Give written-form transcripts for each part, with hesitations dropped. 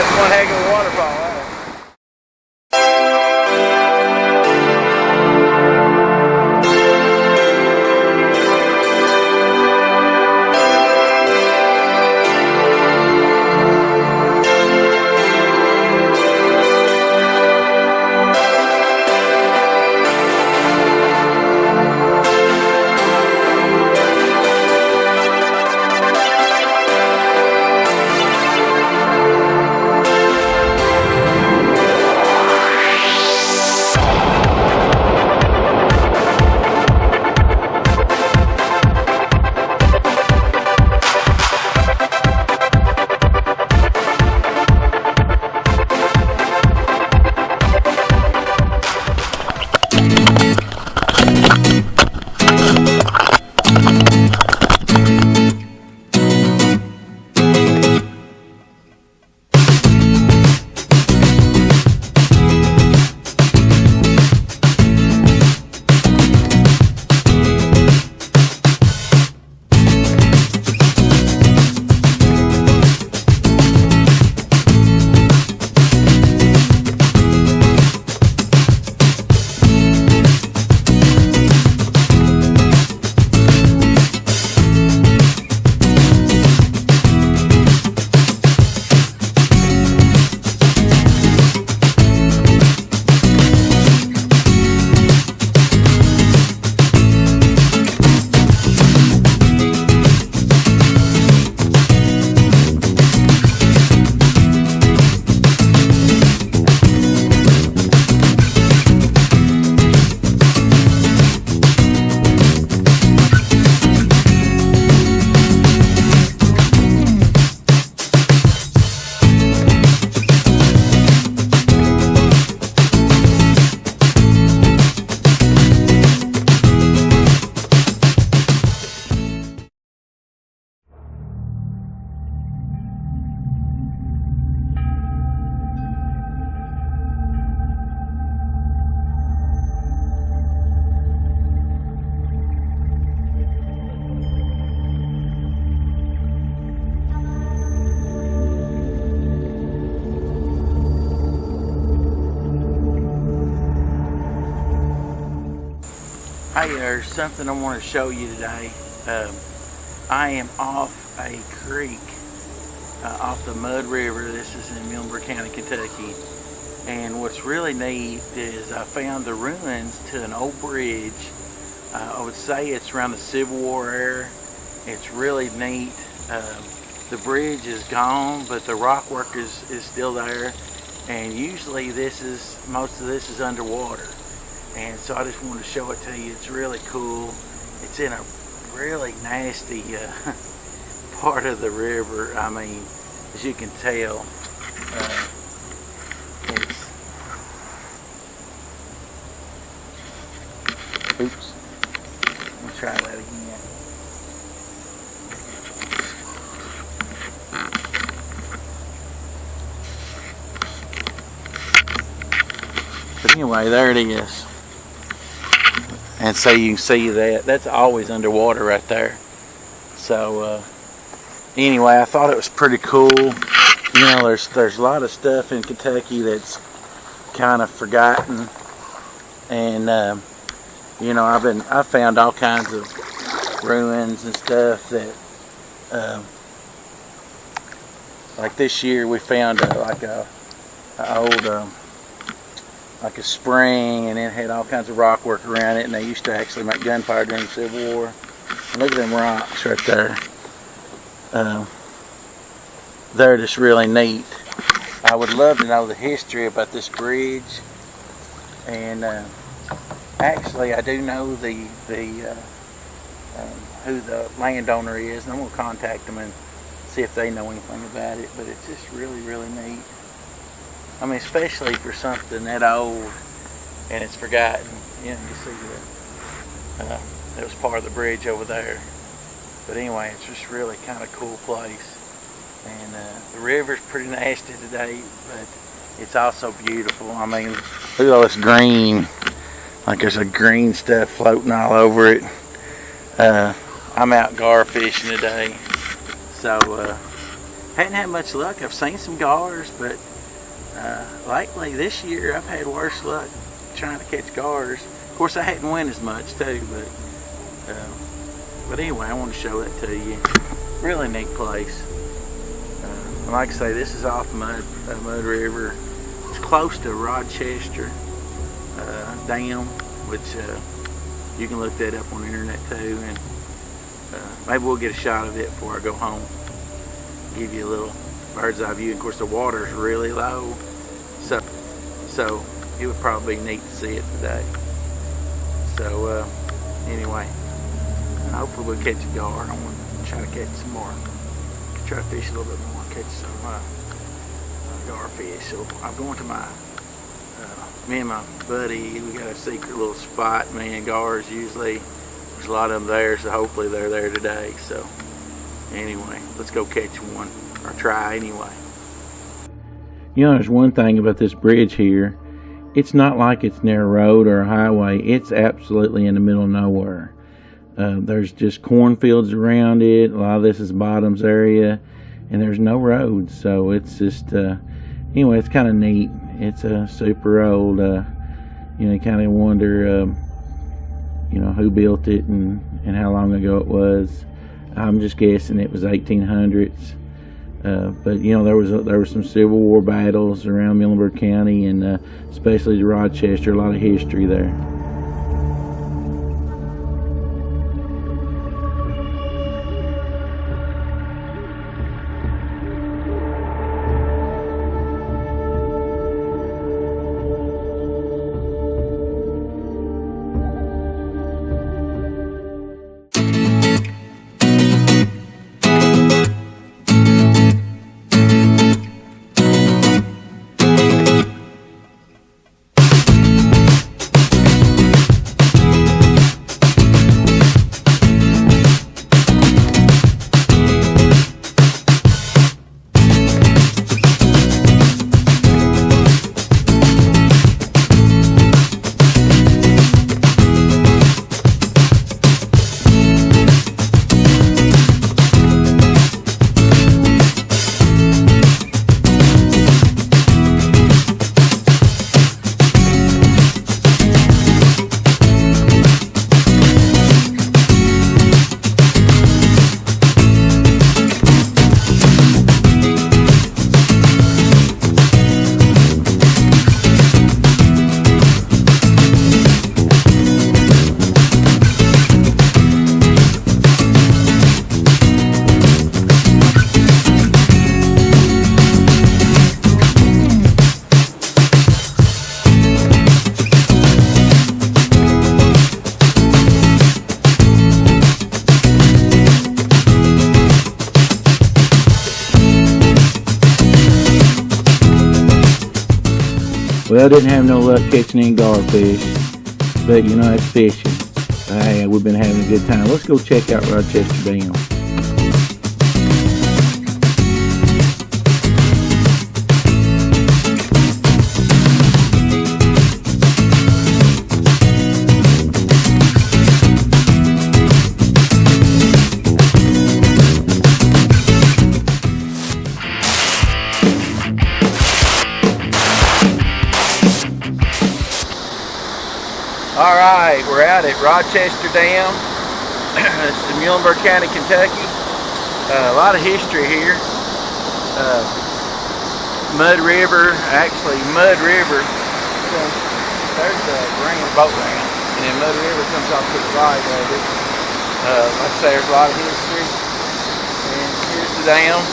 That's one heck of a waterfall. Hey, there's something I want to show you today. I am off a creek off the Mud River. This is in Muhlenburg County, Kentucky. And what's really neat is I found the ruins to an old bridge. I would say it's around the Civil War era. It's really neat. The bridge is gone, but the rock work is still there. And usually most of this is underwater. And so I just wanted to show it to you. It's really cool. It's in a really nasty part of the river. I mean, as you can tell, oops. Let me try that again. But anyway, there it is. And so you can see that's always underwater right there. So anyway, I thought it was pretty cool. You know, there's a lot of stuff in Kentucky that's kind of forgotten, and you know, I found all kinds of ruins and stuff that like this year we found like a old like a spring, and it had all kinds of rock work around it, and they used to actually make gunfire during the Civil War. And look at them rocks right there. They're just really neat. I would love to know the history about this bridge, and actually I do know who the landowner is, and I'm going to contact them and see if they know anything about it. But it's just really, really neat. I mean, especially for something that old and it's forgotten. You know, you see that it was part of the bridge over there. But anyway, it's just really kind of cool place. And the river's pretty nasty today, but it's also beautiful. I mean, look at all this green. Like there's a green stuff floating all over it. I'm out gar fishing today. So hadn't had much luck. I've seen some gars, but lately this year I've had worse luck trying to catch gars. Of course, I hadn't won as much too, but anyway, I want to show that to you. Really neat place. Like I say, this is off Mud River. It's close to Rochester Dam, which you can look that up on the internet too, and maybe we'll get a shot of it before I go home. Give you a little bird's eye view. Of course, the water's really low, so it would probably be neat to see it today. So anyway, hopefully we'll catch a gar. I want to try to catch some more. Try to fish a little bit more, catch some gar fish. So I'm going to me and my buddy, we got a secret little spot. Man, gars usually, there's a lot of them there, so hopefully they're there today. So anyway, let's go catch one, or try anyway. You know, there's one thing about this bridge here. It's not like it's near a road or a highway. It's absolutely in the middle of nowhere. There's just cornfields around it. A lot of this is bottoms area, and there's no roads. So it's just, anyway, it's kind of neat. It's a super old, you kind of wonder, who built it and how long ago it was. I'm just guessing it was 1800s. But there were some Civil War battles around Muhlenburg County, and especially Rochester. A lot of history there. Well, I didn't have no luck catching any garfish, but it's fishing. Hey, we've been having a good time. Let's go check out Rochester Dam. Alright, we're out at Rochester Dam. This is Muhlenburg County, Kentucky. A lot of history here. Mud River, Mud River. There's the grand boat ramp, and then Mud River comes off to the right of it. Like I say, there's a lot of history. And here's the dam.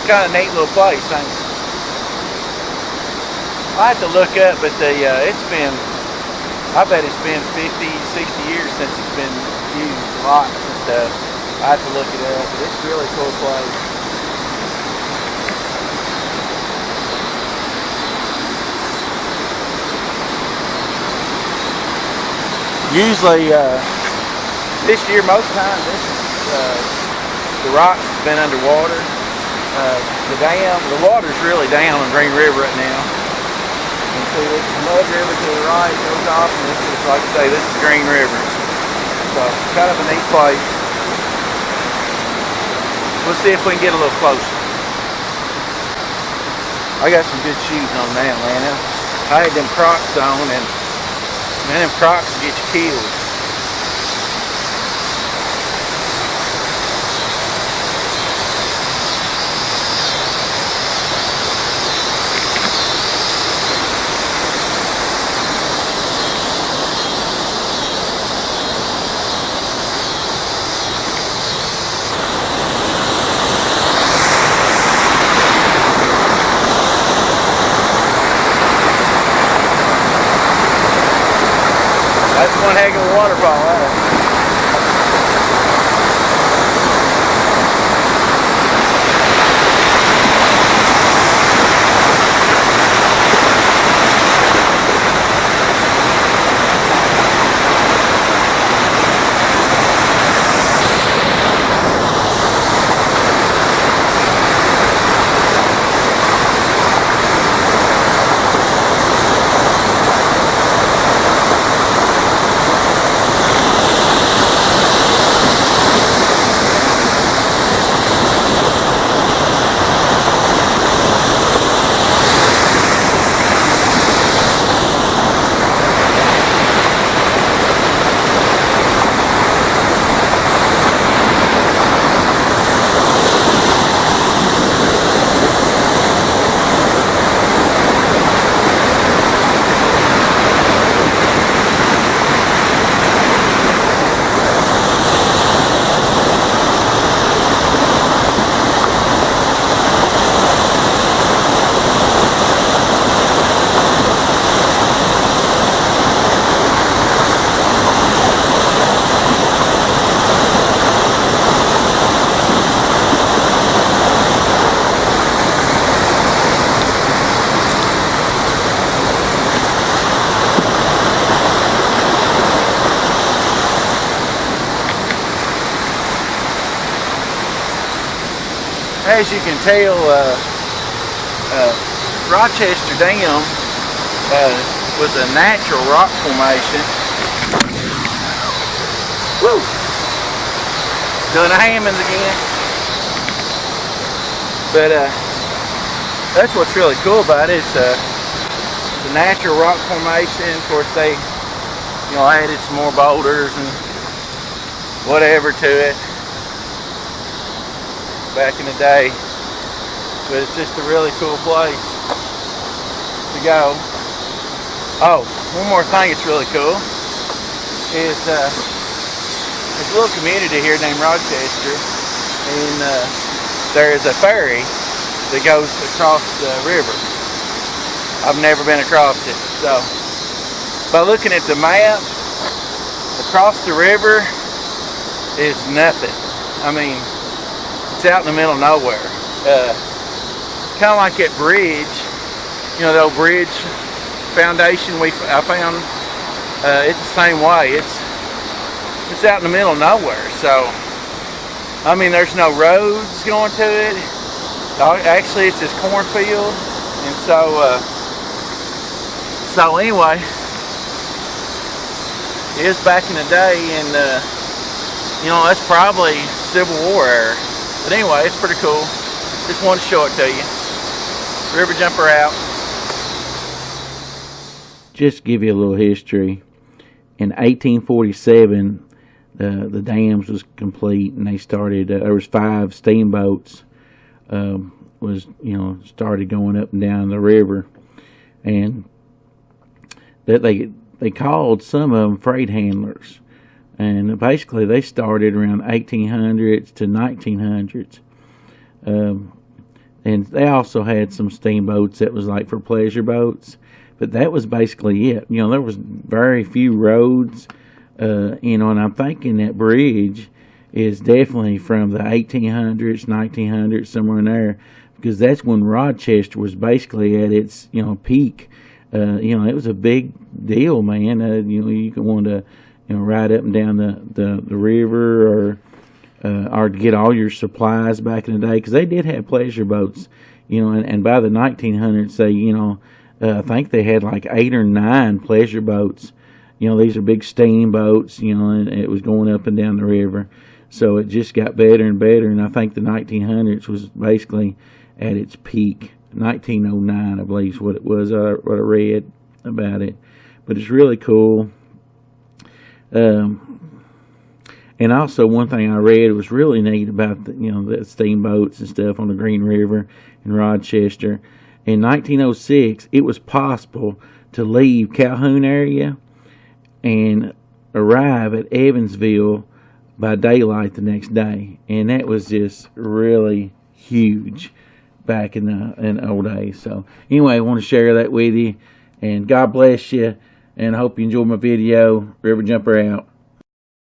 Kind of neat little place, ain't it? I have to look up, but I bet it's been 50, 60 years since it's been used, lots and stuff. I have to look it up, but it's a really cool place. Usually, this year, most times, the rocks have been underwater. The water's really down on Green River right now. You see, this is Mud River to the right, goes off, and this is, like I say, this is Green River. So, kind of a neat place. We'll see if we can get a little closer. I got some good shoes on now, man. I had them Crocs on, and man, them Crocs get you killed. That's one heck of a waterfall, as you can tell, Rochester Dam was a natural rock formation. Woo! Doing the Hammonds again. But that's what's really cool about it. It's the natural rock formation. Of course, they added some more boulders and whatever to it back in the day, but it's just a really cool place to go. Oh, one more thing that's really cool is there's a little community here named Rochester, and there is a ferry that goes across the river. I've never been across it, so by looking at the map, across the river is nothing. I mean, it's out in the middle of nowhere. Kind of like that bridge, the old bridge foundation I found. It's the same way. It's out in the middle of nowhere. So, I mean, there's no roads going to it. Actually, it's this cornfield, and so anyway, it was back in the day, and that's probably Civil War era. But anyway, it's pretty cool. Just wanted to show it to you. River jumper out. Just to give you a little history. In 1847, the dams was complete, and they started. There was 5 steamboats. Started going up and down the river, and that they called some of them freight handlers. And basically, they started around 1800s to 1900s. And they also had some steamboats that was like for pleasure boats. But that was basically it. There was very few roads. And I'm thinking that bridge is definitely from the 1800s, 1900s, somewhere in there. Because that's when Rochester was basically at its, peak. It was a big deal, man. You could want to... ride up and down the river, or to get all your supplies back in the day, because they did have pleasure boats, and by the 1900s, I think they had like 8 or 9 pleasure boats. You know, these are big steamboats, you know, and it was going up and down the river. So it just got better and better, and I think the 1900s was basically at its peak. 1909, I believe, is what it was, what I read about it. But it's really cool. And also, one thing I read was really neat about the steamboats and stuff on the Green River in Rochester. In 1906, it was possible to leave Calhoun area and arrive at Evansville by daylight the next day, and that was just really huge back in the old days. So anyway, I want to share that with you, and God bless you, and I hope you enjoyed my video. River Jumper out.